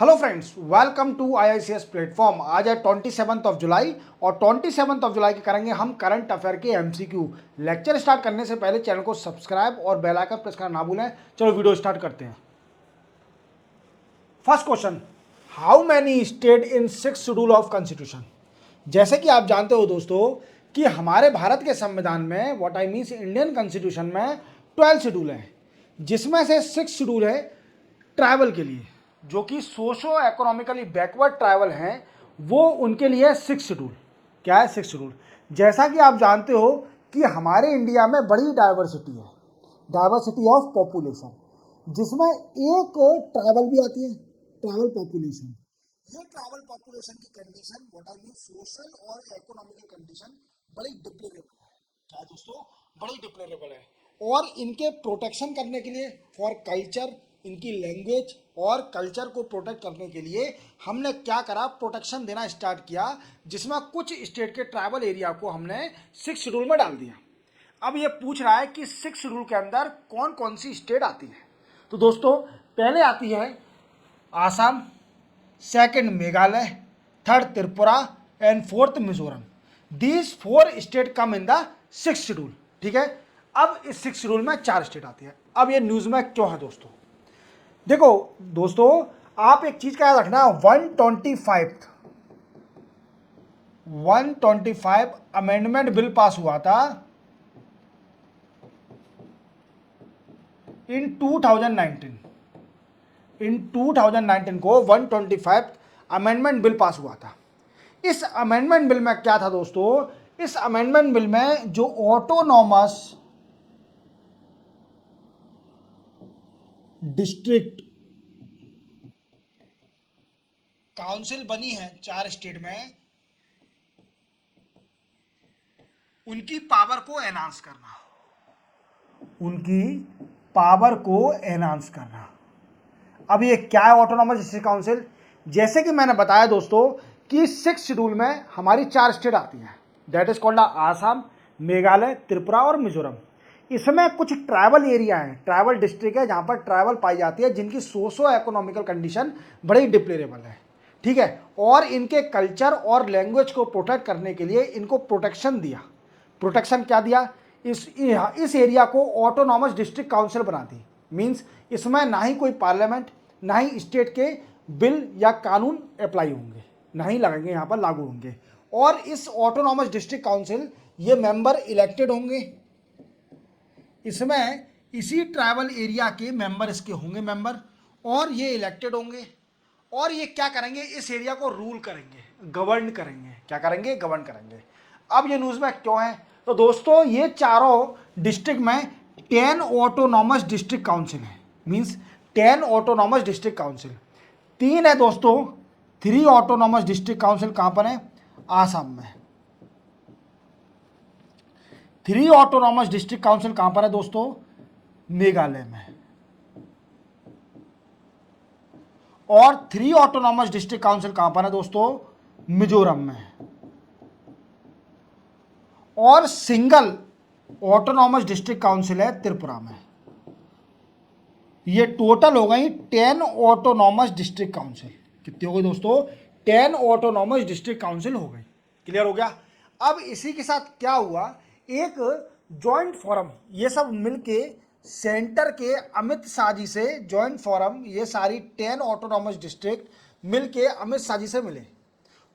Hello friends, welcome to IICS platform. आज है 27 जुलाई और 27 जुलाई के करेंगे हम करंट अफेयर के MCQ। लेक्चर स्टार्ट करने से पहले चैनल को सब्सक्राइब और बेल आइकन प्रेस करना ना भूलें। चलो वीडियो स्टार्ट करते हैं। First question, how many state in 6 schedule of constitution. जैसे कि आप जानते हो दोस्तों कि हमारे भारत के संविधान में what I means Indian constitution में 12 शेड्यूल हैं, जिसमें से 6 शेड्यूल है ट्राइबल के लिए, जो कि सोशो इकोनॉमिकली बैकवर्ड ट्राइबल हैं, वो उनके लिए 6 शेड्यूल। क्या है 6 शेड्यूल? जैसा कि आप जानते हो कि हमारे इंडिया में बड़ी डाइवर्सिटी है, डाइवर्सिटी ऑफ पॉपुलेशन, जिसमें एक ट्राइबल भी आती है, ट्राइबल पॉपुलेशन। ये ट्राइबल पॉपुलेशन की condition what I mean social और इकोनॉमिकल कंडीशन बड़ी डिप्लोरेबल है। क्या दोस्तों? बड़ी डिप्लोरेबल है। और इनके प्रोटेक्शन करने के लिए फॉर कल्चर, इनकी लैंग्वेज और कल्चर को प्रोटेक्ट करने के लिए हमने क्या करा, प्रोटेक्शन देना स्टार्ट किया, जिसमें कुछ स्टेट के ट्राइबल एरिया को हमने 6 शेड्यूल में डाल दिया। अब ये पूछ रहा है कि 6 शेड्यूल के अंदर कौन कौन सी स्टेट आती है। तो दोस्तों पहले आती है Assam, second Meghalaya, third Tripura and fourth Mizoram. These 4 state come in the 6 schedule. ठीक है, अब इस 6 शेड्यूल में 4 स्टेट आती है। अब ये न्यूज में क्यों है दोस्तों? देखो दोस्तों, आप एक चीज का याद रखना, 125 अमेंडमेंट बिल पास हुआ था इन 2019 को 125 अमेंडमेंट बिल पास हुआ था। इस अमेंडमेंट बिल में क्या था दोस्तों? इस अमेंडमेंट बिल में जो ऑटोनॉमस डिस्ट्रिक्ट काउंसिल बनी है 4 स्टेट में, उनकी पावर को एनहांस करना, उनकी पावर को एनहांस करना। अब ये क्या है ऑटोनॉमस डिस्ट्रिक्ट काउंसिल? जैसे कि मैंने बताया दोस्तों कि 6 शेड्यूल में हमारी 4 स्टेट आती हैं, that is called Assam, Meghalaya, Tripura और मिजोरम। इसमें कुछ ट्राइबल एरिया है, ट्राइबल डिस्ट्रिक्ट है, जहां पर ट्राइबल पाई जाती है, जिनकी सोशो इकोनॉमिकल कंडीशन बड़ी डिप्लोरेबल है। ठीक है, और इनके कल्चर और लैंग्वेज को प्रोटेक्ट करने के लिए इनको प्रोटेक्शन दिया। प्रोटेक्शन क्या दिया? इस एरिया को ऑटोनॉमस डिस्ट्रिक्ट काउंसिल बना दी। मीन्स इसमें ना ही कोई पार्लियामेंट, ना ही स्टेट के बिल या कानून अप्लाई होंगे, ना ही लगेंगे, यहाँ पर लागू होंगे। और इस ऑटोनॉमस डिस्ट्रिक्ट काउंसिल ये मेंबर इलेक्टेड होंगे, इसमें इसी ट्राइबल एरिया के मेंबर इसके होंगे मेंबर, और ये इलेक्टेड होंगे, और ये क्या करेंगे, इस एरिया को रूल करेंगे, गवर्न करेंगे। क्या करेंगे? गवर्न करेंगे। अब ये न्यूज़ में क्यों है? तो दोस्तों ये चारों डिस्ट्रिक्ट में 10 ऑटोनॉमस डिस्ट्रिक्ट काउंसिल है। Means 10 autonomous district council. 3 है दोस्तों, 3 ऑटोनॉमस डिस्ट्रिक्ट काउंसिल कहां पर है? आसाम में। 3 ऑटोनॉमस डिस्ट्रिक्ट काउंसिल कहां पर है दोस्तों? मेघालय में। और 3 ऑटोनॉमस डिस्ट्रिक्ट काउंसिल कहां पर है दोस्तों? मिजोरम में। और सिंगल ऑटोनॉमस डिस्ट्रिक्ट काउंसिल है त्रिपुरा में। ये टोटल हो गई 10 ऑटोनॉमस डिस्ट्रिक्ट काउंसिल। कितनी हो गई दोस्तों? 10 ऑटोनॉमस डिस्ट्रिक्ट काउंसिल हो गई। क्लियर हो गया? अब इसी के साथ क्या हुआ, एक जॉइंट फोरम, ये सब मिलके सेंटर के अमित शाह जी से जॉइंट फोरम, ये सारी 10 ऑटोनॉमस डिस्ट्रिक्ट मिलके अमित शाह जी से मिले,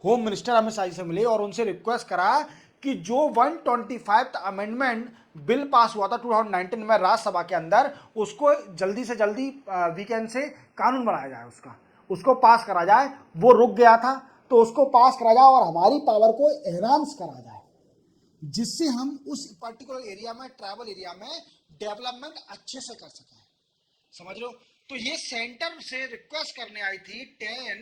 होम मिनिस्टर अमित शाह जी से मिले, और उनसे रिक्वेस्ट करा कि जो 125 अमेंडमेंट बिल पास हुआ था 2019 में राज्यसभा के अंदर, उसको जल्दी से जल्दी वीकेंड से कानून बनाया जाए, उसको पास करा जाए। वो रुक गया था, तो उसको पास करा जाए और हमारी पावर को एनहांस करा जाए, जिससे हम उस पर्टिकुलर एरिया में, ट्राइबल एरिया में डेवलपमेंट अच्छे से कर सकें। समझ लो? तो ये सेंटर से रिक्वेस्ट करने आई थी 10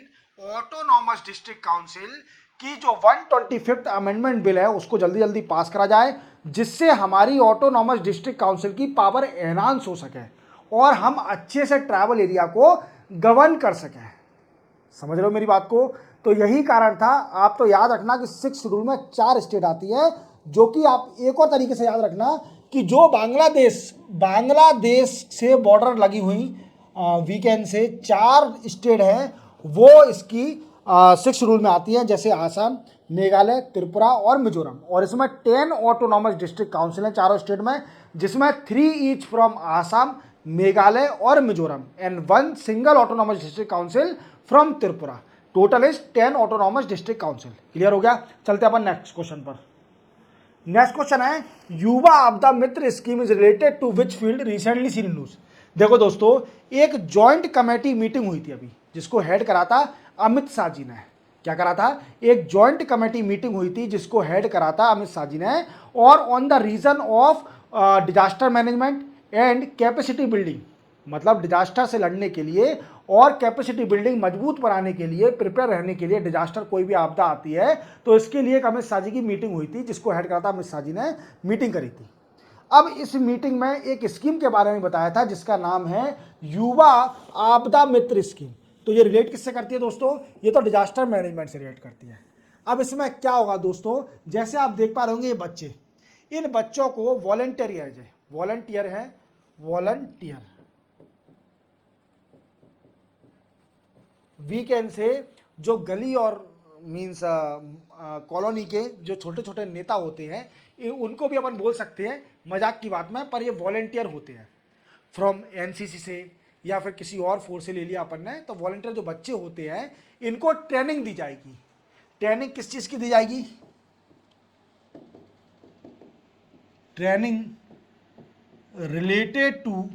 ऑटोनॉमस डिस्ट्रिक्ट काउंसिल की जो 125th अमेंडमेंट बिल है उसको जल्दी जल्दी पास करा जाए, जिससे हमारी ऑटोनॉमस डिस्ट्रिक्ट काउंसिल की पावर एनहांस हो सके और हम अच्छे से ट्राइबल एरिया को गवर्न कर सकें। समझ रहे हो मेरी बात को? तो यही कारण था। आप तो याद रखना कि 6 शेड्यूल में 4 स्टेट आती है, जो कि आप एक और तरीके से याद रखना कि जो बांग्लादेश से बॉर्डर लगी हुई वीकेंड से 4 स्टेट हैं, वो इसकी 6 शेड्यूल में आती हैं, जैसे आसाम, मेघालय, त्रिपुरा और मिजोरम। और इसमें 10 ऑटोनॉमस डिस्ट्रिक्ट काउंसिल हैं चारों स्टेट में, जिसमें 3 ईच फ्रॉम आसाम, मेघालय और Mizoram and 1 single autonomous district council from Tripura. Total is 10 autonomous district council. Clear हो गया? चलते अपन नेक्स्ट क्वेश्चन पर। नेक्स्ट क्वेश्चन है, Yuva Aapda Mitra scheme is related to which field recently seen news. देखो दोस्तों, एक जॉइंट कमेटी मीटिंग हुई थी अभी, जिसको हेड करा था अमित शाह जी ने। क्या करा था? एक जॉइंट कमेटी मीटिंग हुई थी जिसको हेड करा था अमित शाह जी ने, और on the reason of disaster management and capacity building, मतलब डिजास्टर से लड़ने के लिए और कैपेसिटी बिल्डिंग मजबूत बनाने के लिए, प्रिपेयर रहने के लिए, डिजास्टर कोई भी आपदा आती है तो इसके लिए एक अमित शाह जी की मीटिंग हुई थी, जिसको हेड करा था अमित शाह जी ने मीटिंग करी थी। अब इस मीटिंग में एक स्कीम के बारे में बताया था जिसका नाम है युवा आपदा मित्र स्कीम। तो ये रिलेट किससे करती है दोस्तों? ये तो डिजास्टर मैनेजमेंट से रिलेट करती है। अब इसमें क्या होगा दोस्तों, जैसे आप देख पा रहे होंगे ये बच्चे, इन बच्चों को वॉलंटियर है, वॉलंटियर वीकेंड से जो गली और मीन्स कॉलोनी के जो छोटे छोटे नेता होते हैं, उनको भी अपन बोल सकते हैं मजाक की बात में, पर ये वॉलंटियर होते हैं फ्रॉम एनसीसी से या फिर किसी और फोर्स से ले लिया अपन ने। तो वॉलंटियर जो बच्चे होते हैं इनको ट्रेनिंग दी जाएगी। ट्रेनिंग किस चीज़ की दी जाएगी? Training related to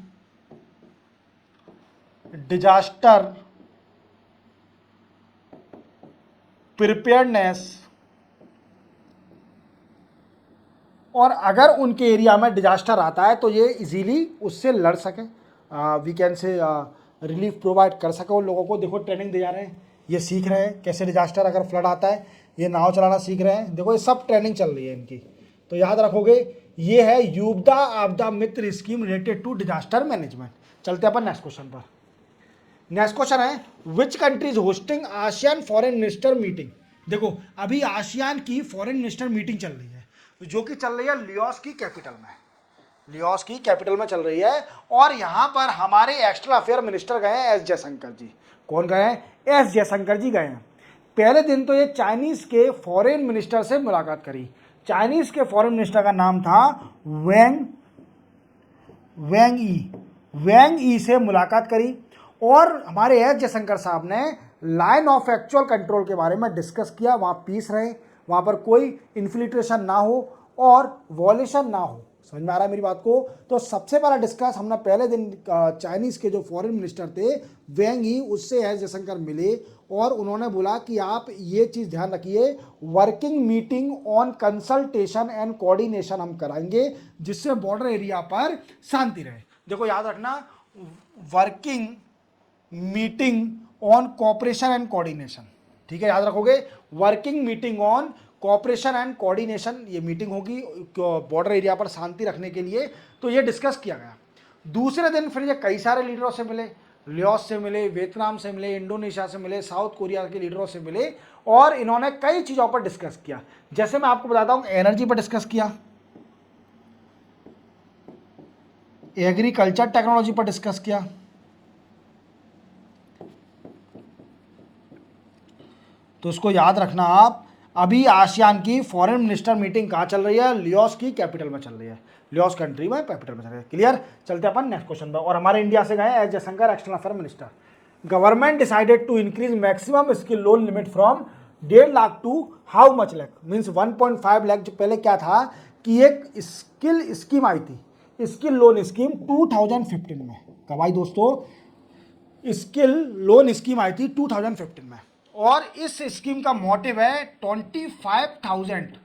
disaster preparedness, और अगर उनके एरिया में डिजास्टर आता है तो ये इजीली उससे लड़ सके, वीकेंड से रिलीफ प्रोवाइड कर सके उन लोगों को। देखो ट्रेनिंग दे जा रहे हैं, ये सीख रहे हैं कैसे डिजास्टर अगर फ्लड आता है, ये नाव चलाना सीख रहे हैं। देखो ये सब ट्रेनिंग चल रही है इनकी। तो याद रखोगे ये है Yuva Aapda Mitra scheme related to disaster management. चलते हैं अपन नेक्स्ट क्वेश्चन पर। नेक्स्ट क्वेश्चन है, which country is hosting ASEAN foreign minister meeting. देखो अभी आसियान की फॉरेन मिनिस्टर मीटिंग चल रही है, जो कि चल रही है लियोस की कैपिटल में, लियोस की कैपिटल में चल रही है। और यहाँ पर हमारे एक्सटर्नल अफेयर मिनिस्टर गए हैं एस जयशंकर जी। कौन गए हैं? एस जयशंकर जी गए हैं। पहले दिन तो ये चाइनीज के फॉरेन मिनिस्टर से मुलाकात करी। चाइनीज के फॉरेन मिनिस्टर का नाम था वैंग ई से मुलाकात करी। और हमारे एस जयशंकर साहब ने लाइन ऑफ एक्चुअल कंट्रोल के बारे में डिस्कस किया। वहाँ पीस रहे, वहाँ पर कोई इन्फिल्ट्रेशन ना हो और वॉलेशन ना हो। समझ में आ रहा है मेरी बात को? तो सबसे पहला डिस्कस हमने पहले दिन चाइनीज़ के जो फॉरेन मिनिस्टर थे वेंग ही, उससे एस जयशंकर मिले और उन्होंने बोला कि आप ये चीज़ ध्यान रखिए, working meeting on consultation and coordination हम कराएंगे जिससे बॉर्डर एरिया पर शांति रहे। देखो याद रखना, working meeting on cooperation and coordination, ठीक है, याद रखोगे। Working meeting on cooperation and coordination, ये मीटिंग होगी बॉर्डर एरिया पर शांति रखने के लिए। तो ये डिस्कस किया गया। दूसरे दिन फिर ये कई सारे लीडरों से मिले, लियोस से मिले, वियतनाम से मिले, इंडोनेशिया से मिले, साउथ कोरिया के लीडरों से मिले, और इन्होंने कई चीज़ों पर डिस्कस किया। जैसे मैं आपको बताता हूँ, एनर्जी पर डिस्कस किया, एग्रीकल्चर टेक्नोलॉजी पर डिस्कस किया, तो इसको याद रखना आप। अभी आसियान की फॉरेन मिनिस्टर मीटिंग कहाँ चल रही है? लियोस की कैपिटल में चल रही है, लियोस कंट्री में कैपिटल में चल रही है। क्लियर? चलते अपन नेक्स्ट क्वेश्चन पर। और हमारे इंडिया से गए S Jaishankar, external affair minister. Government decided to increase maximum skill loan limit from 1.5 lakh to how much lakh, means 1.5 lakh. जो पहले क्या था कि एक स्किल स्कीम आई थी, स्किल लोन स्कीम 2015 में। कब आई दोस्तों? स्किल लोन स्कीम आई थी 2015 में। और इस स्कीम का मोटिव है 25,000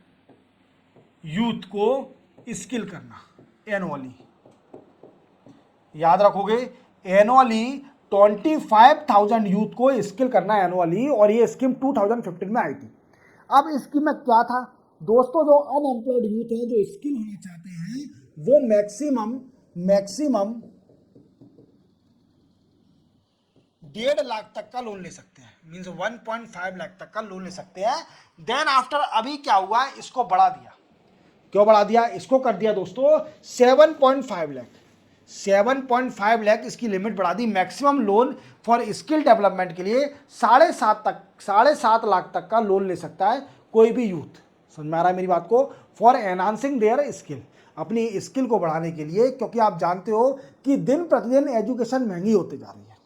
यूथ को स्किल करना एनुअली। याद रखोगे, एनुअली 25,000 यूथ को स्किल करना एनुअली, और ये स्कीम 2015 में आई थी। अब इस स्कीम में क्या था दोस्तों? जो अनएम्प्लॉयड यूथ है जो स्किल होना चाहते हैं वो मैक्सिमम 1.5 लाख तक का लोन ले सकते हैं, मीन्स 1.5 लाख तक का लोन ले सकते हैं। देन आफ्टर अभी क्या हुआ, इसको बढ़ा दिया। क्यों बढ़ा दिया? इसको कर दिया दोस्तों 7.5 लाख। 7.5 लाख इसकी लिमिट बढ़ा दी। Maximum loan for skill development के लिए 7.5 लाख तक का लोन ले सकता है कोई भी यूथ। समझ में आ रहा है मेरी बात को? फॉर एनहांसिंग देयर स्किल, अपनी स्किल को बढ़ाने के लिए, क्योंकि आप जानते हो कि दिन प्रतिदिन एजुकेशन महंगी होती जा रही है,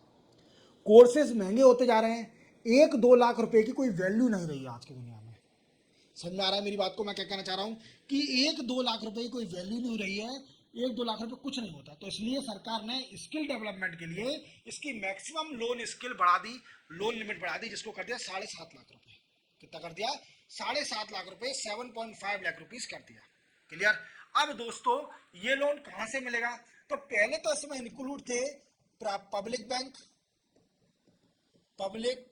कोर्सेज महंगे होते जा रहे हैं। 1-2 लाख रुपए की कोई वैल्यू नहीं रही है आज की दुनिया में। समझ में आ रहा है मेरी बात को? मैं क्या कहना चाह रहा हूं कि 1-2 लाख रुपए की कोई वैल्यू नहीं रही है। 1-2 लाख रुपए कुछ नहीं होता। तो इसलिए सरकार ने स्किल डेवलपमेंट के लिए इसकी मैक्सिमम लोन स्किल बढ़ा दी, लोन लिमिट बढ़ा दी, जिसको कर दिया 7.5 लाख रुपए। कितना कर दिया? 7.5 लाख रुपए, 7.5 लाख रुपीज कर दिया। क्लियर? अब दोस्तों ये लोन कहां से मिलेगा? तो पहले तो इसमें इंक्लूड थे public bank, public,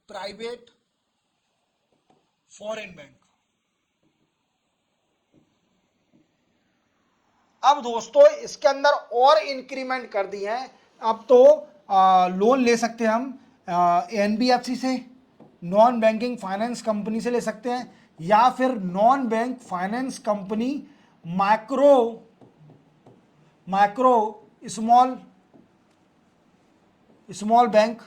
private, foreign bank. अब दोस्तों इसके अंदर और इंक्रीमेंट कर दी है। अब तो लोन ले सकते हैं हम एनबीएफसी से, नॉन बैंकिंग फाइनेंस कंपनी से ले सकते हैं, या फिर non bank finance company, micro small bank,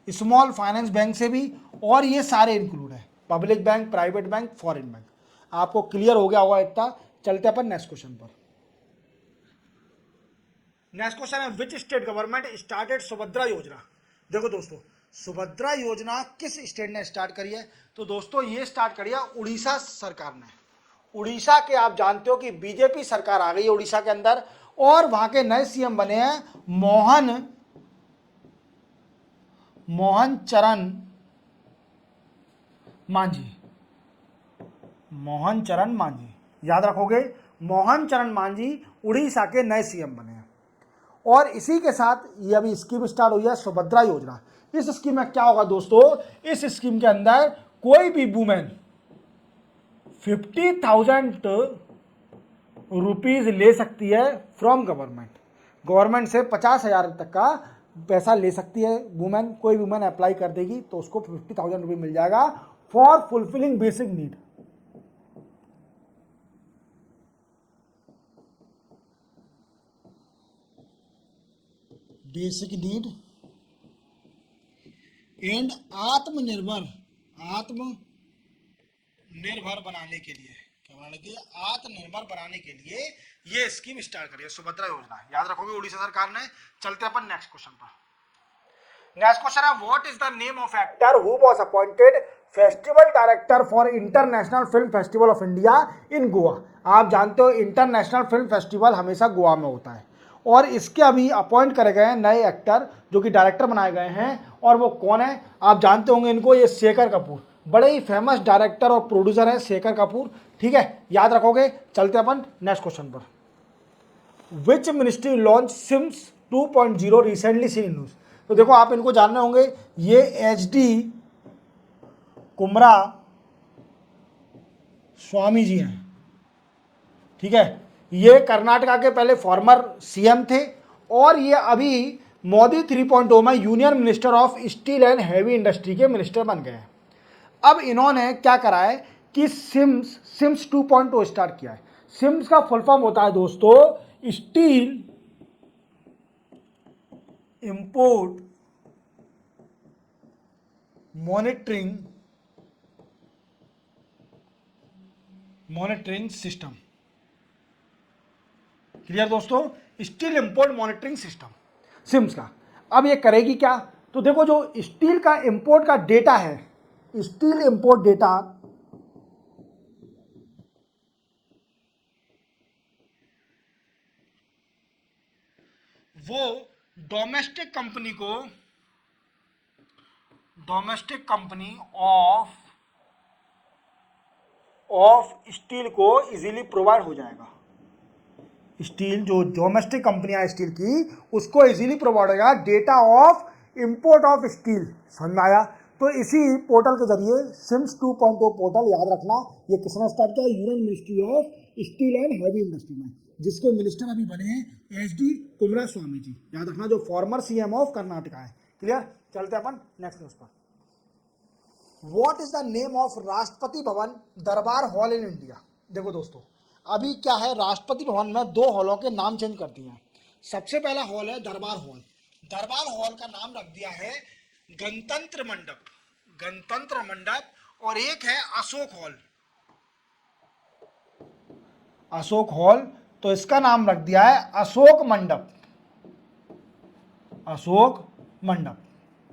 small finance bank से भी, और ये सारे इंक्लूड है, public bank, private bank, foreign bank. आपको क्लियर हो गया होगा इतना। चलते अपन नेक्स्ट क्वेश्चन पर। नेक्स्ट क्वेश्चन है, which state government started Subhadra योजना? देखो दोस्तों, सुभद्रा योजना किस स्टेट ने स्टार्ट करी है? तो दोस्तों ये स्टार्ट करी है उड़ीसा सरकार ने। उड़ीसा के आप जानते हो कि बीजेपी सरकार आ गई है उड़ीसा के अंदर, और वहां के नए सीएम बने हैं मोहन चरण मांझी। याद रखोगे, मोहन चरण मांझी उड़ीसा के नए सीएम बने हैं। और इसी के साथ ये अभी स्कीम स्टार्ट हुई है, सुभद्रा योजना। इस स्कीम में क्या होगा दोस्तों? इस स्कीम के अंदर कोई भी वुमेन 50,000 रुपीज ले सकती है फ्रॉम गवर्नमेंट से 50,000 तक का पैसा ले सकती है वुमेन। कोई वुमेन अप्लाई कर देगी तो उसको 50,000 रुपये मिल जाएगा for fulfilling basic need. And आत्मनिर्भर बनाने के लिए, क्या बनाने के लिए? आत्मनिर्भर बनाने के लिए ये स्कीम स्टार्ट करी है सुभद्रा योजना। याद रखोगे उड़ीसा सरकार ने। चलते अपन नेक्स्ट क्वेश्चन पर। नेक्स्ट क्वेश्चन है, what is the name of actor who was appointed festival director for international film festival of India in Goa? आप जानते हो इंटरनेशनल फिल्म फेस्टिवल हमेशा गोवा में होता है, और इसके अभी अपॉइंट करे गए हैं नए एक्टर जो कि डायरेक्टर बनाए गए हैं। और वो कौन है? आप जानते होंगे इनको, ये शेखर कपूर, बड़े ही फेमस डायरेक्टर और प्रोड्यूसर है शेखर कपूर। ठीक है, याद रखोगे। चलते अपन नेक्स्ट क्वेश्चन पर। Which ministry launch SIMS 2.0 recently seen news? तो देखो आप इनको जानने होंगे, ये HD कुमरा स्वामी जी हैं। ठीक है, ये कर्नाटका के पहले फॉर्मर सीएम थे, और ये अभी मोदी 3.0 में union minister of steel and heavy industry के मिनिस्टर बन गए हैं। अब इन्होंने क्या करा है कि सिम्स 2.0 स्टार्ट किया है। सिम्स का फुल फॉर्म होता है दोस्तों steel import monitoring system. Clear दोस्तों? Steel import monitoring system SIMS का। अब ये करेगी क्या? तो देखो जो स्टील का इंपोर्ट का डेटा है, स्टील इंपोर्ट डेटा वो डोमेस्टिक कंपनी ऑफ स्टील को इजीली प्रोवाइड हो जाएगा। स्टील जो डोमेस्टिक कंपनियां हैं स्टील की, उसको इजीली प्रोवाइड होगा data of import of steel. समझ में आया? तो इसी पोर्टल के जरिए सिम्स 2.0 पोर्टल, याद रखना, ये किसने स्टार्ट किया? Union ministry of steel and heavy industry में, जिसके मिनिस्टर अभी बने हैं HD कुमरा स्वामी जी। याद रखना, जो फॉर्मर सीएम ऑफ कर्नाटका है। क्लियर? चलते अपन नेक्स्ट न्यूज पर। What is the name of Rashtrapati Bhavan दरबार हॉल इन इंडिया? देखो दोस्तों, अभी क्या है, राष्ट्रपति भवन में 2 हॉलों के नाम चेंज कर दिए हैं। सबसे पहला हॉल है दरबार हॉल। दरबार हॉल का नाम रख दिया है गणतंत्र मंडप, गणतंत्र मंडप। और एक है अशोक हॉल, अशोक हॉल, तो इसका नाम रख दिया है अशोक मंडप, अशोक मंडप।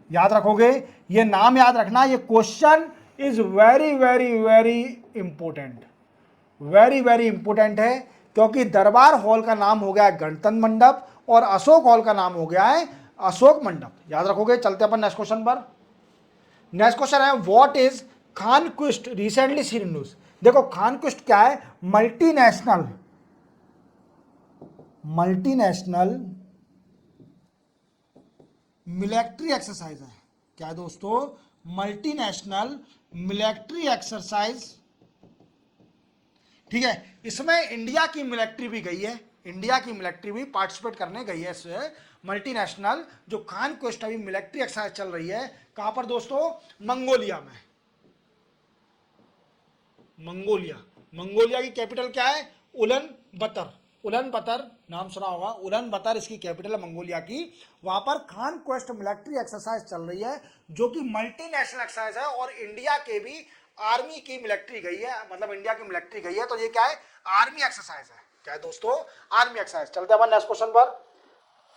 याद रखोगे, ये नाम याद रखना, ये question is very very very important, very very important है, क्योंकि दरबार हॉल का नाम हो गया है गणतंत्र मंडप और अशोक हॉल का नाम हो गया है अशोक मंडप। याद रखोगे। चलते अपन नेक्स्ट क्वेश्चन पर। नेक्स्ट क्वेश्चन है what is Khaan Quest recently seen news. देखो खानक्विस्ट क्या है, मल्टीनेशनल, मल्टीनेशनल मिलिट्री एक्सरसाइज है। क्या है दोस्तों, मल्टीनेशनल मिलिट्री एक्सरसाइज। ठीक है, इसमें इंडिया की मिलिट्री भी गई है, इंडिया की मिलिट्री भी पार्टिसिपेट करने गई है इसमें। मल्टीनेशनल जो खानक्वेस्ट अभी मिलिट्री एक्सरसाइज चल रही है, कहां पर दोस्तों, मंगोलिया में, मंगोलिया। मंगोलिया की कैपिटल क्या है, उलन बतर, उलन बतर नाम सुना होगा, उलन बतर इसकी कैपिटल है मंगोलिया की। वहां पर खान क्वेस्ट मिलिट्री एक्सरसाइज चल रही है, जो कि मल्टीनेशनल एक्सरसाइज है और इंडिया के भी आर्मी की मिलिट्री गई है, मतलब इंडिया की मिलिट्री गई है, तो ये क्या है, आर्मी एक्सरसाइज है। क्या है दोस्तों, आर्मी एक्सरसाइज। चलते हैं नेक्स्ट क्वेश्चन पर।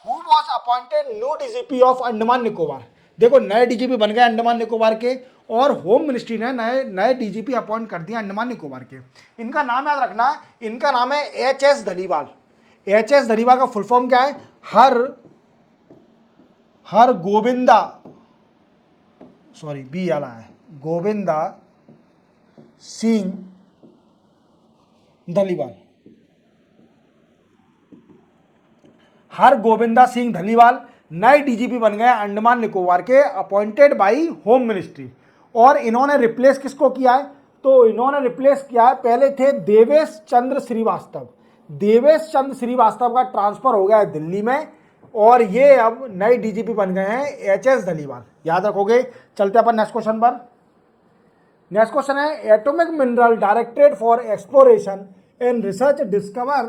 Who was appointed new DGP of Andaman Nicobar. देखो नए डीजीपी बन गए अंडमान निकोबार के, और होम मिनिस्ट्री ने नए नए डीजीपी अपॉइंट कर दिए अंडमान निकोबार के। इनका नाम याद रखना, इनका नाम है एच.एस. धलीवाल। एच.एस. धलीवाल का फुल फॉर्म क्या है, हर गोविंदा, सॉरी बी वाला है, गोविंदा सिंह धलीवाल, हर गोविंदा सिंह धलीवाल नए डीजीपी बन गए अंडमान निकोबार के, अपॉइंटेड बाई होम मिनिस्ट्री। और इन्होंने रिप्लेस किसको किया है, तो इन्होंने रिप्लेस किया है, पहले थे देवेश चंद्र श्रीवास्तव। देवेश चंद्र श्रीवास्तव का ट्रांसफर हो गया है दिल्ली में, और ये अब नए डीजीपी बन गए हैं एच.एस. धलीवाल। याद रखोगे। चलते अपन नेक्स्ट क्वेश्चन पर। नेक्स्ट क्वेश्चन है atomic mineral directorate for exploration and research discover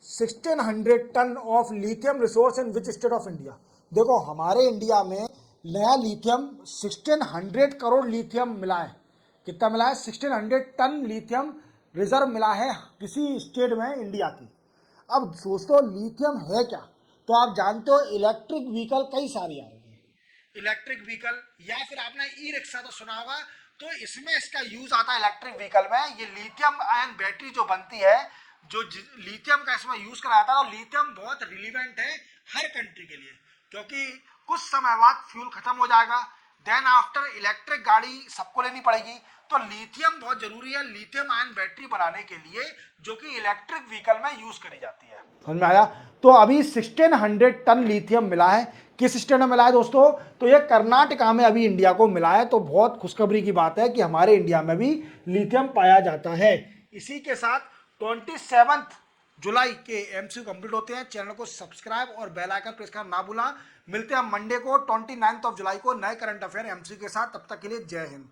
1600 ton of lithium resource in which state of India. देखो हमारे इंडिया में नया लिथियम 1600 करोड़ लिथियम मिला है। कितना मिला है, 1600 टन लिथियम रिजर्व मिला है किसी स्टेट में इंडिया की। अब दोस्तों लिथियम है क्या, तो आप जानते हो इलेक्ट्रिक व्हीकल कई सारी आ रही है, इलेक्ट्रिक व्हीकल, या फिर आपने ई रिक्शा तो सुना होगा, तो इसमें इसका यूज आता है इलेक्ट्रिक व्हीकल में। ये लिथियम आयन बैटरी जो बनती है, जो लिथियम का इसमें यूज कराया था, और लिथियम बहुत रिलीवेंट है हर कंट्री के लिए, क्योंकि कुछ समय बाद फ्यूल खत्म हो जाएगा, देन आफ्टर इलेक्ट्रिक गाड़ी सबको लेनी पड़ेगी, तो लिथियम बहुत जरूरी है लिथियम आयन बैटरी बनाने के लिए, जो कि इलेक्ट्रिक व्हीकल में यूज करी जाती है। समझ में आया। तो अभी 1600 टन लिथियम मिला है, किस स्टेट में मिला है दोस्तों, तो ये कर्नाटका में अभी इंडिया को मिला है। तो बहुत खुशखबरी की बात है कि हमारे इंडिया में भी लिथियम पाया जाता है। इसी के साथ 27 जुलाई के एमसीक्यू कंप्लीट होते हैं। चैनल को सब्सक्राइब और बेल आइकन प्रेस करना ना भूलना। मिलते हैं मंडे को 29 जुलाई को नए करंट अफेयर एमसीक्यू के साथ। तब तक के लिए जय हिंद।